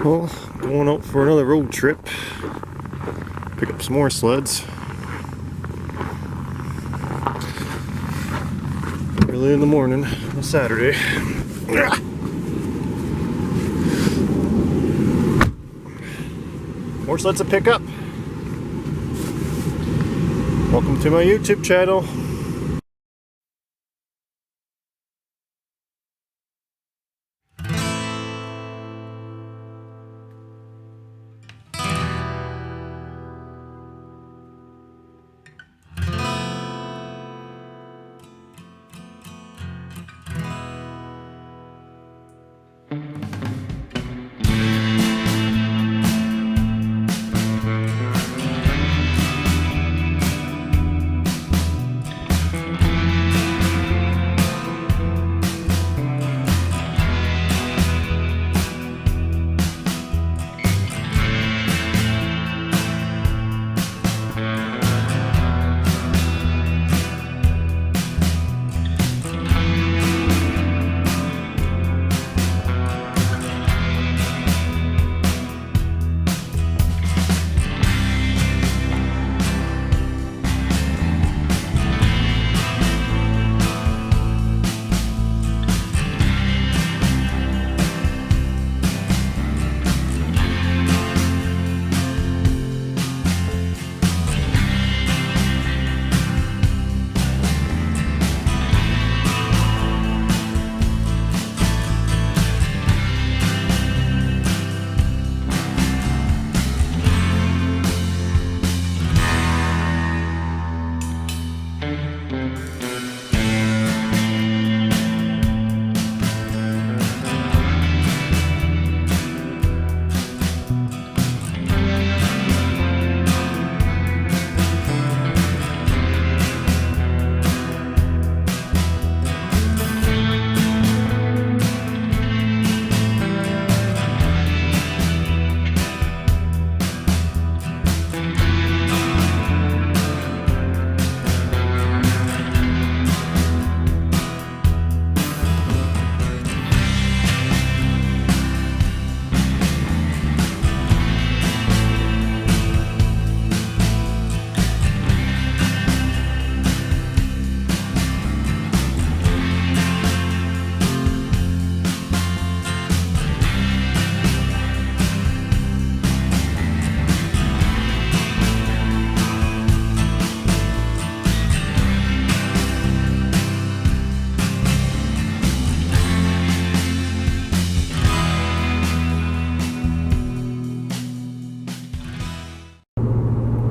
Well, going out for another road trip. Pick up some more sleds. Early in the morning on Saturday. More sleds to pick up. Welcome to my YouTube channel.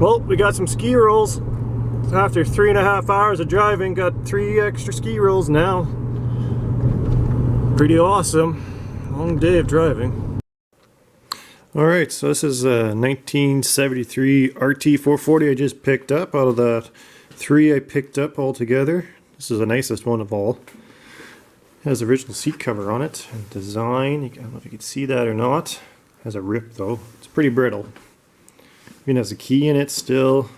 Well, we got some ski rolls. After 3.5 hours of driving, got 3 extra ski rolls now. Pretty awesome. Long day of driving. Alright, so this is a 1973 RT440 I just picked up out of the 3 I picked up all together. This is the nicest one of all. It has the original seat cover on it. And design, I don't know if you can see that or not. It has a rip though. It's pretty brittle. Even has a key in it still.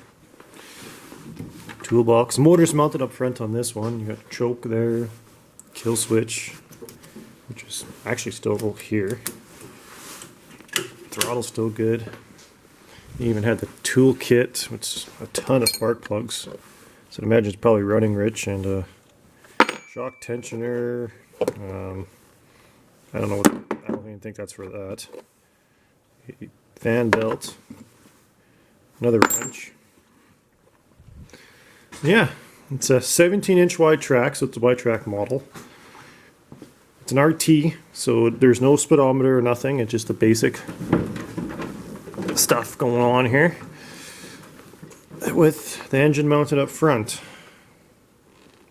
Toolbox. Motor's mounted up front on this one. You got choke there. Kill switch, which is actually still here. Throttle's still good. You even had the tool kit, which a ton of spark plugs. So I imagine it's probably running rich, and a shock tensioner. I don't know. I don't even think that's for that. Fan belt. Another wrench. Yeah, it's a 17-inch wide track, so it's a wide track model. It's an RT, so there's no speedometer or nothing. It's just the basic stuff going on here. With the engine mounted up front,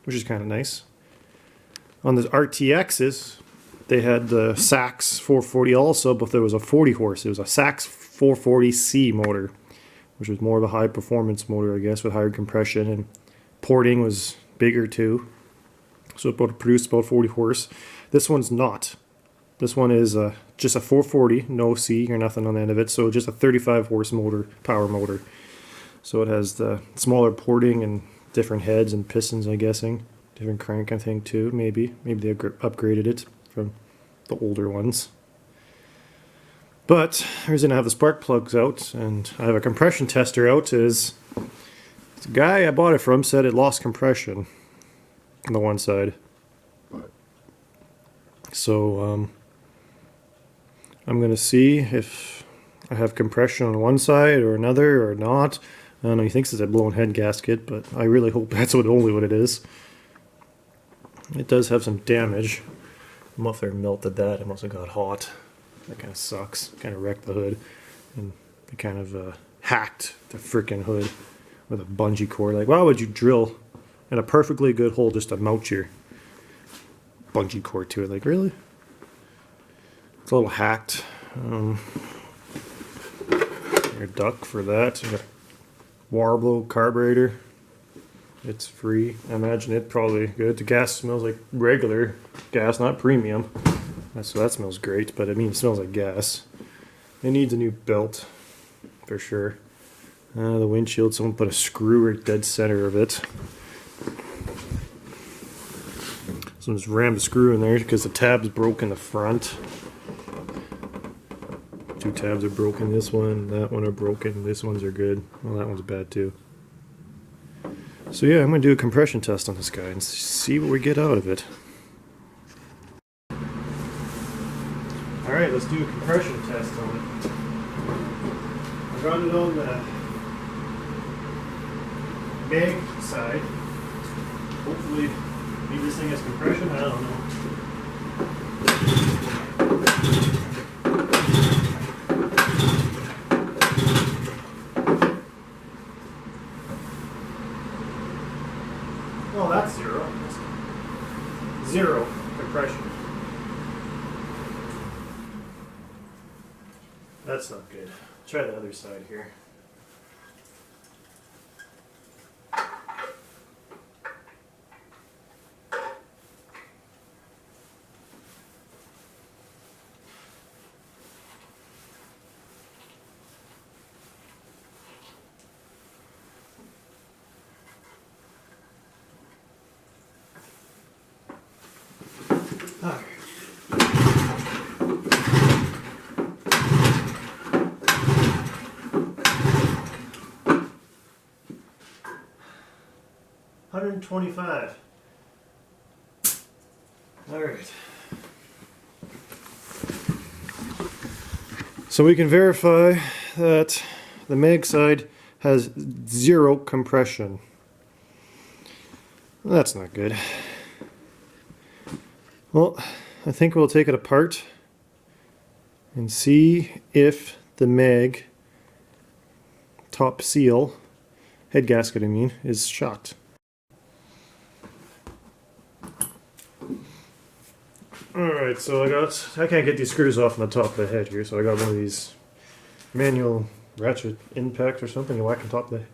which is kind of nice. On the RTXs, they had the Sachs 440 also, but there was a 40 horse. It was a Sachs 440C motor, which was more of a high performance motor, I guess, with higher compression, and porting was bigger too. So it produced about 40 horse. This one's not. This one is just a 440, no C or nothing on the end of it, so just a 35 horse motor, power motor. So it has the smaller porting and different heads and pistons, I'm guessing. Different crank, I think, too, maybe. Maybe they upgraded it from the older ones. But the reason I have the spark plugs out and I have a compression tester out is the guy I bought it from said it lost compression on the one side. So I'm going to see if I have compression on one side or another or not. I don't know, he thinks it's a blown head gasket, but I really hope that's only what it is. It does have some damage. The muffler melted that, it must have got hot. That kind of sucks. Kind of wrecked the hood. And it kind of hacked the freaking hood with a bungee cord. Like, why would you drill in a perfectly good hole just to mount your bungee cord to it? Like, really? It's a little hacked. Your duck for that. You got Warble carburetor. It's free. I imagine it probably good. The gas smells like regular gas, not premium. So that smells great, but I mean, it smells like gas. It needs a new belt, for sure. The windshield, someone put a screw right dead center of it. Someone just rammed a screw in there because the tab's broke in the front. 2 tabs are broken. This one, that one are broken. This ones are good. Well, that one's bad too. So yeah, I'm going to do a compression test on this guy and see what we get out of it. Alright, let's do a compression test on it. I got it on the mag side. Hopefully, maybe this thing has compression, I don't know. Well, that's zero. Zero compression. That's not good. Try the other side here. All right. $125. All right. So we can verify that the mag side has zero compression. That's not good. Well, I think we'll take it apart and see if the mag top seal, head gasket I mean, is shot. Alright, so I can't get these screws off on the top of the head here, so I got one of these manual ratchet impact or something to whack on top of the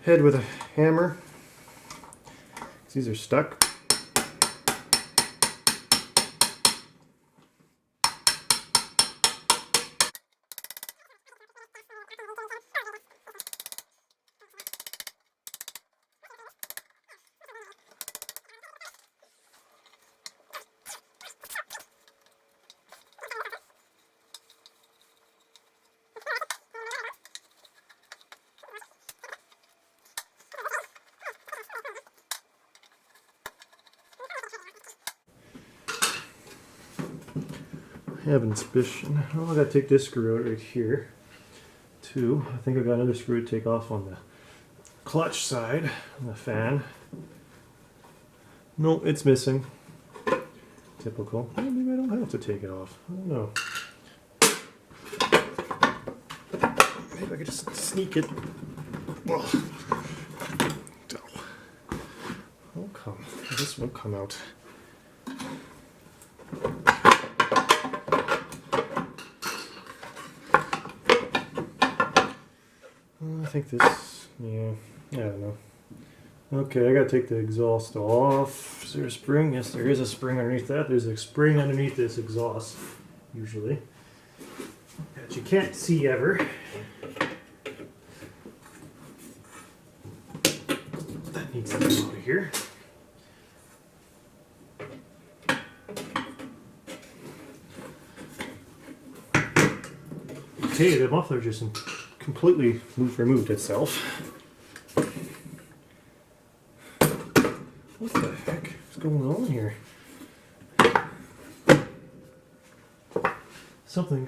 head with a hammer. These are stuck. I have an suspicion. Oh, I gotta take this screw out right here. Too. I think I got another screw to take off on the clutch side, on the fan. No, it's missing. Typical. Maybe I don't have to take it off. I don't know. Maybe I could just sneak it. Well, won't come. This won't come out. I think this, yeah, I don't know. Okay, I gotta take the exhaust off. Is there a spring? Yes, there is a spring underneath that. There's a spring underneath this exhaust, usually, that you can't see ever. That needs to come out of here. Okay, the muffler just completely removed itself. What the heck is going on here?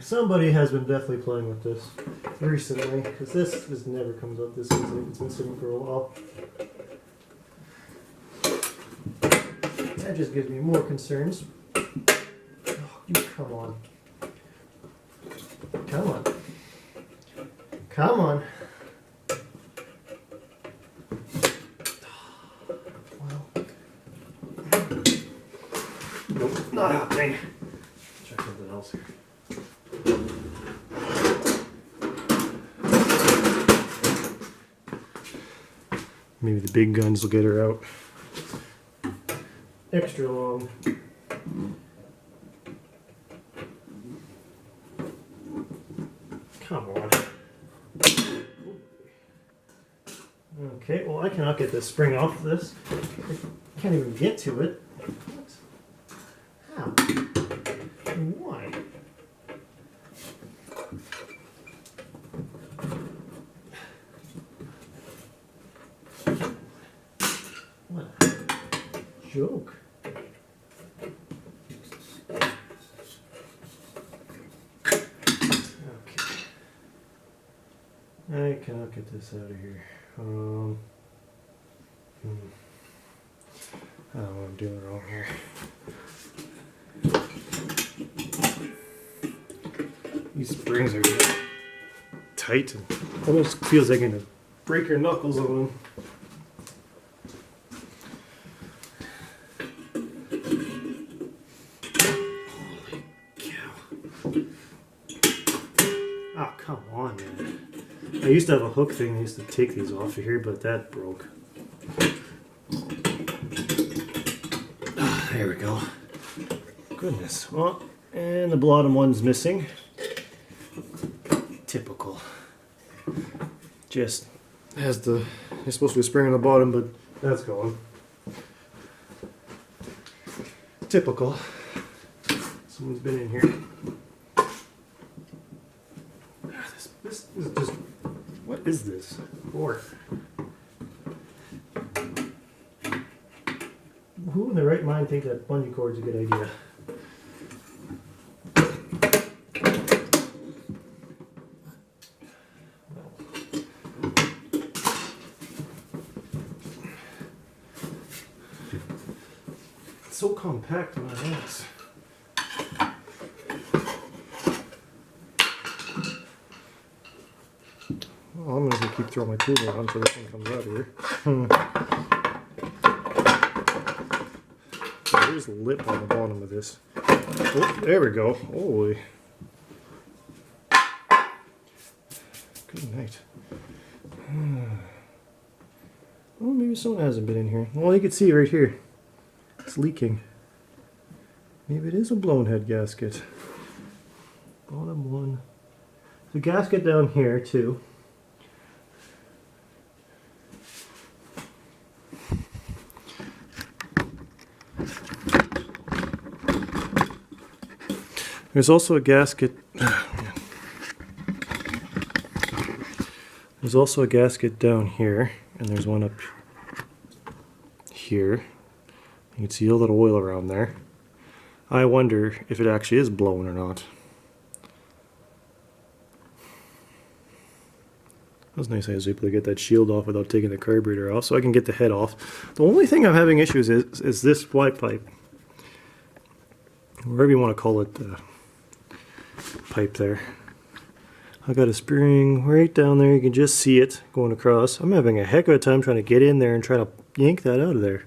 Somebody has been definitely playing with this recently, because this never comes up this easily. It's been sitting for a while. That just gives me more concerns. Oh, you come on. Come on. Come on. Well. Nope, not happening. Try something else here. Maybe the big guns will get her out. Extra long. Come on. Okay, well I cannot get this spring off this. I can't even get to it. What? How? Why? What a joke. I cannot get this out of here. I don't know what I'm doing wrong here. These springs are just tight and almost feels like I'm gonna break your knuckles on them. Holy cow. Oh, come on, man. I used to have a hook thing. I used to take these off of here, but that broke. There we go. Goodness. Well, and the bottom one's missing. Typical. Just has the... There's supposed to be a spring on the bottom, but that's gone. Typical. Someone's been in here. This is just... What is this for? Who in their right mind thinks that bungee cord's a good idea? It's so compact in my hands. Well, I'm gonna keep throwing my tool around until this one comes out here. There's a lip on the bottom of this. Oh, there we go. Holy. Good night. Oh, maybe someone hasn't been in here. Well, you can see right here. It's leaking. Maybe it is a blown head gasket. Bottom one. The gasket down here too. There's also a gasket. There's also a gasket down here, and there's one up here. You can see a little oil around there. I wonder if it actually is blown or not. That was nice I was able to get that shield off without taking the carburetor off, so I can get the head off. The only thing I'm having issues is this fly pipe. Whatever you want to call it, the pipe there. I got a spring right down there. You can just see it going across. I'm having a heck of a time trying to get in there and try to yank that out of there.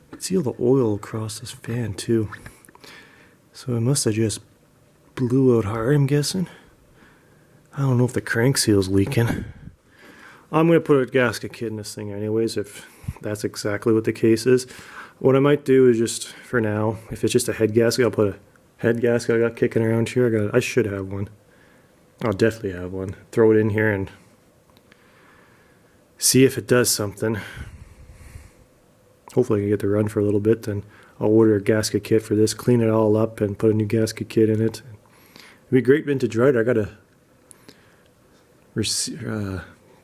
You can see all the oil across this fan too. So it must have just blew out hard, I'm guessing. I don't know if the crank seal's leaking. I'm going to put a gasket kit in this thing anyways, if that's exactly what the case is. What I might do is just, for now, if it's just a head gasket, I'll put a head gasket I got kicking around here. I should have one. I'll definitely have one. Throw it in here and see if it does something. Hopefully I can get the run for a little bit, then I'll order a gasket kit for this, clean it all up and put a new gasket kit in it, It'd be a great vintage rider. I got a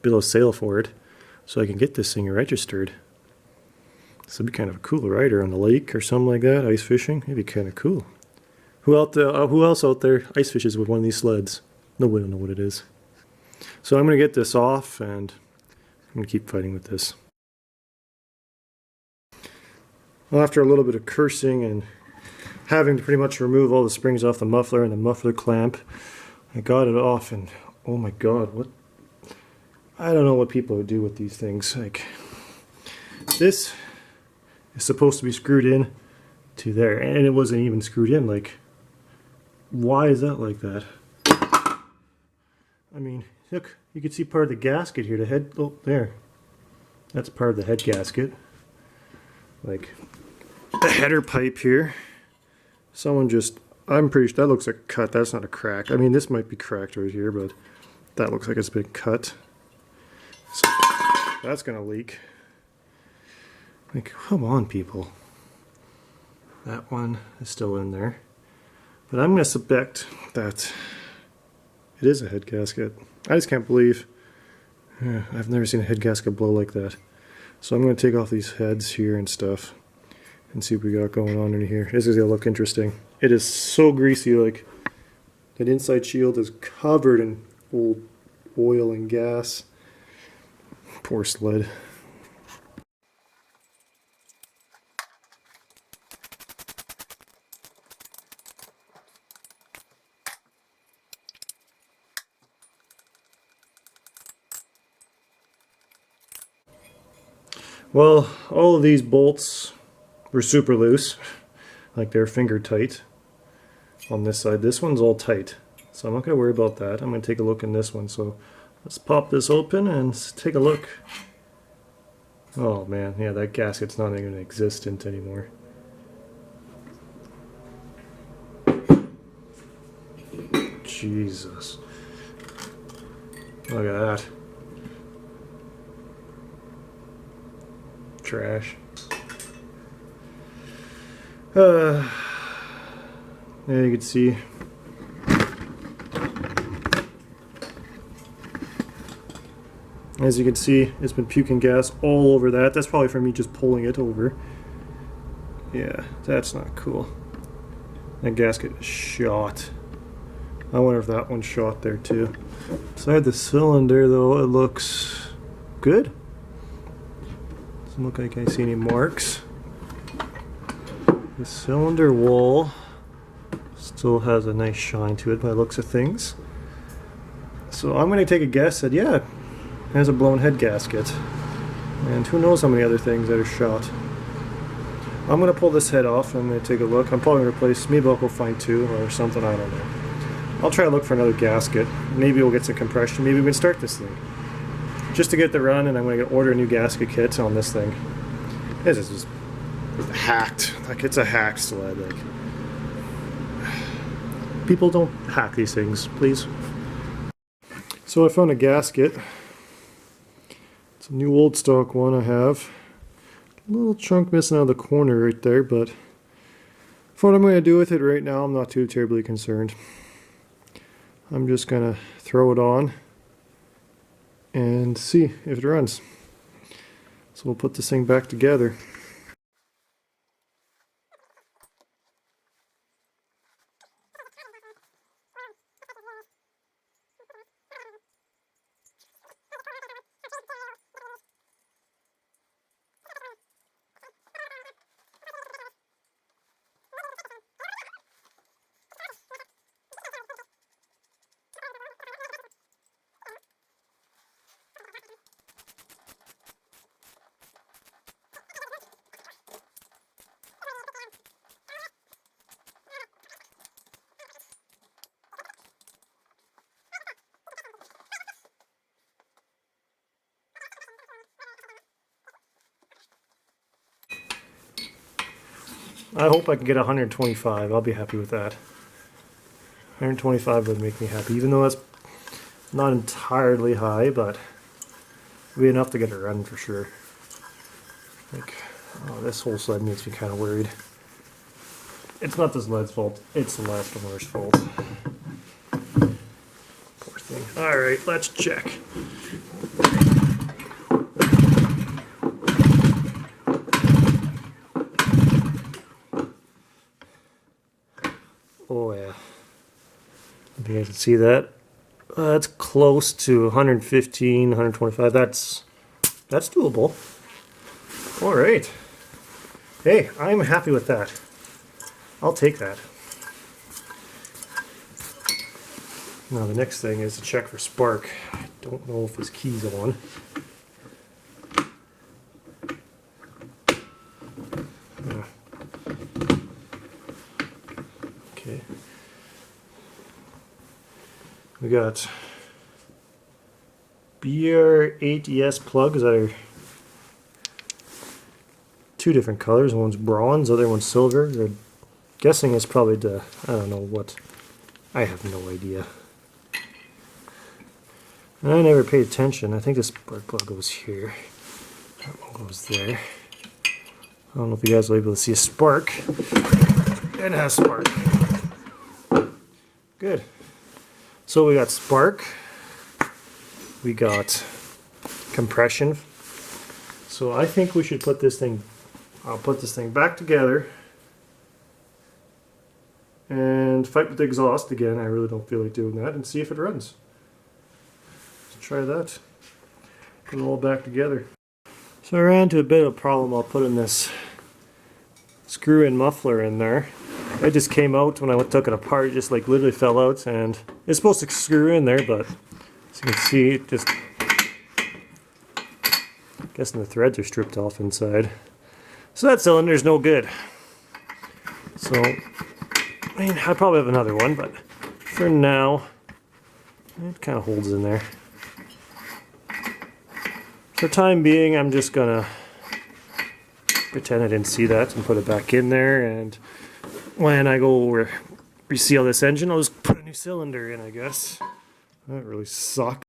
bill of sale for it, so I can get this thing registered. This would be kind of a cool rider on the lake or something like that. Ice fishing, it'd be kind of cool. Who else out there ice fishes with one of these sleds? Nobody will know what it is. So I'm going to get this off, and I'm going to keep fighting with this. Well, after a little bit of cursing and having to pretty much remove all the springs off the muffler and the muffler clamp, I got it off, and oh my god, what? I don't know what people would do with these things. Like, this is supposed to be screwed in to there, and it wasn't even screwed in. Like, why is that like that? I mean, look, you can see part of the gasket here. The head, oh, there. That's part of the head gasket. Like, the header pipe here. Someone just, I'm pretty sure that looks like a cut. That's not a crack. I mean, this might be cracked right here, but that looks like it's been cut. So that's gonna leak. Like, come on, people. That one is still in there. But I'm gonna suspect that it is a head gasket. I just can't believe, I've never seen a head gasket blow like that. So I'm going to take off these heads here and stuff and see what we got going on in here. This is going to look interesting. It is so greasy, like that inside shield is covered in old oil and gas. Poor sled. Well, all of these bolts were super loose, like they're finger tight on this side. This one's all tight, so I'm not going to worry about that. I'm going to take a look in this one. So let's pop this open and take a look. Oh man, yeah, that gasket's not even existent anymore. Jesus. Look at that. Trash. Yeah, you can see. As you can see, it's been puking gas all over that. That's probably from me just pulling it over. Yeah, that's not cool. That gasket is shot. I wonder if that one's shot there too. Inside the cylinder though, it looks good. Doesn't look like I see any marks. The cylinder wall still has a nice shine to it by the looks of things. So I'm going to take a guess that, yeah, it has a blown head gasket. And who knows how many other things that are shot. I'm going to pull this head off. I'm going to take a look. I'm probably going to replace, maybe I'll go find two or something, I don't know. I'll try to look for another gasket. Maybe we'll get some compression. Maybe we can start this thing. Just to get the run, and I'm going to order a new gasket kit on this thing. This is just hacked. Like, it's a hacked sled. Like, people don't hack these things, please. So I found a gasket. It's a new old stock one I have. A little chunk missing out of the corner right there, but for what I'm going to do with it right now, I'm not too terribly concerned. I'm just going to throw it on and see if it runs. So we'll put this thing back together. I hope I can get 125. I'll be happy with that. 125 would make me happy, even though that's not entirely high, but it'd be enough to get a run for sure. Like, oh, this whole sled makes me kind of worried. It's not the sled's fault, it's the Elastomer's fault. All right, let's check. Oh yeah. If you guys can see that. That's close to 115, 125. That's doable. All right. Hey, I'm happy with that. I'll take that. Now the next thing is to check for spark. I don't know if his key's on. Okay. We got BR8ES plugs that are two different colors. One's bronze, other one's silver. They're guessing it's probably the, I don't know what. I have no idea. And I never paid attention. I think this spark plug goes here. That one goes there. I don't know if you guys will be able to see a spark. It has spark. Good. So we got spark. We got compression. So I think we should put this thing, I'll put this thing back together and fight with the exhaust again. I really don't feel like doing that, and see if it runs. Let's try that. Put it all back together. So I ran into a bit of a problem while putting this screw-in muffler in there. It just came out when I took it apart. It just like literally fell out, and it's supposed to screw in there, but as you can see, it just, I'm guessing the threads are stripped off inside. So that cylinder's no good. So, I mean, I probably have another one, but for now, it kind of holds in there. For time being, I'm just gonna pretend I didn't see that and put it back in there, and when I go reseal this engine, I'll just put a new cylinder in, I guess. That really sucked.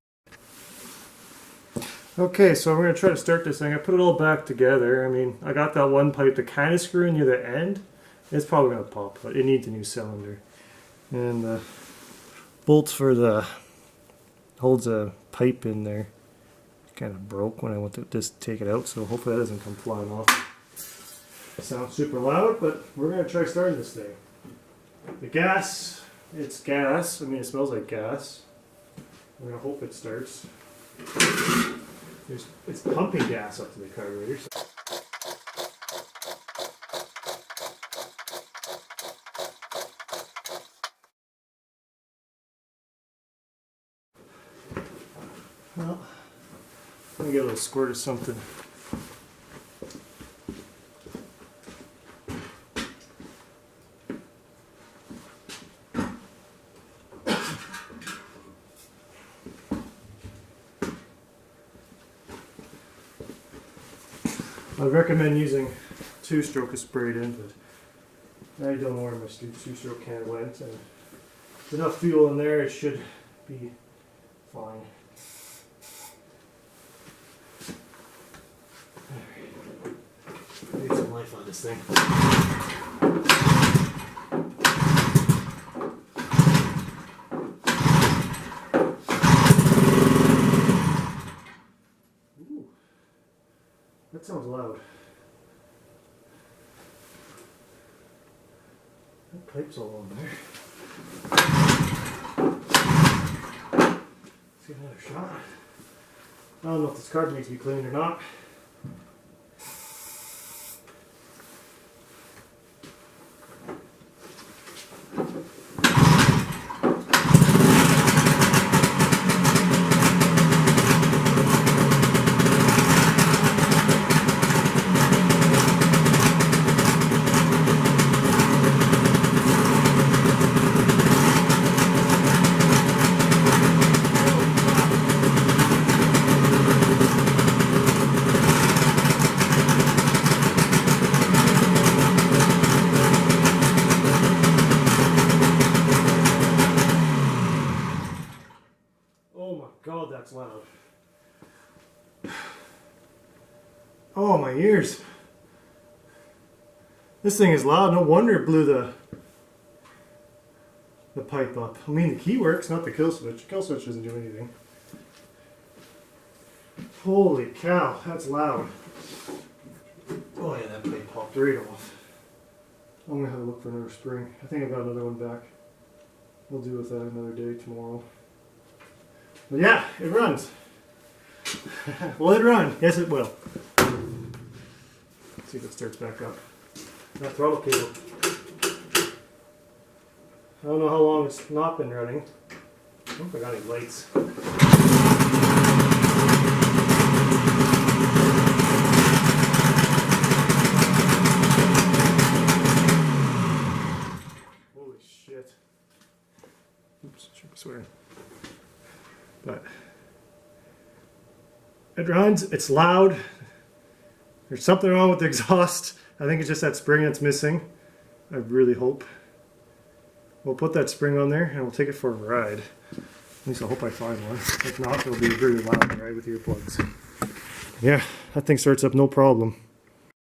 Okay, so I'm going to try to start this thing. I put it all back together. I mean, I got that one pipe to kind of screw in near the end. It's probably going to pop, but it needs a new cylinder. And the bolts for the, holds a pipe in there, kind of broke when I went to just take it out, so hopefully that doesn't come flying off. It sounds super loud, but we're going to try starting this thing. The gas, it's gas. I mean, it smells like gas. I'm going to hope it starts. It's pumping gas up to the carburetor. So. Well, I'm going to get a little squirt of something. I recommend using two-stroke is sprayed in, but I don't know where my two-stroke can went. And with enough fuel in there, it should be fine. Need some life on this thing. Ooh, that sounds loud. That pipe's all on there. Let's get another shot. I don't know if this card needs to be cleaned or not. God, that's loud. Oh, my ears. This thing is loud. No wonder it blew the the pipe up. I mean, the key works, not the kill switch. The kill switch doesn't do anything. Holy cow, that's loud. Oh yeah, that pipe popped right off. I'm gonna have to look for another spring. I think I got another one back. We'll deal with that another day tomorrow. But yeah, it runs. Will it run? Yes, it will. Let's see if it starts back up. That throttle cable. I don't know how long it's not been running. I don't think I got any lights. Holy shit. Oops, should be swearing. But it runs, it's loud. There's something wrong with the exhaust. I think it's just that spring that's missing. I really hope. We'll put that spring on there and we'll take it for a ride. At least I hope I find one. If not, it'll be very loud ride with earplugs. Yeah, that thing starts up no problem.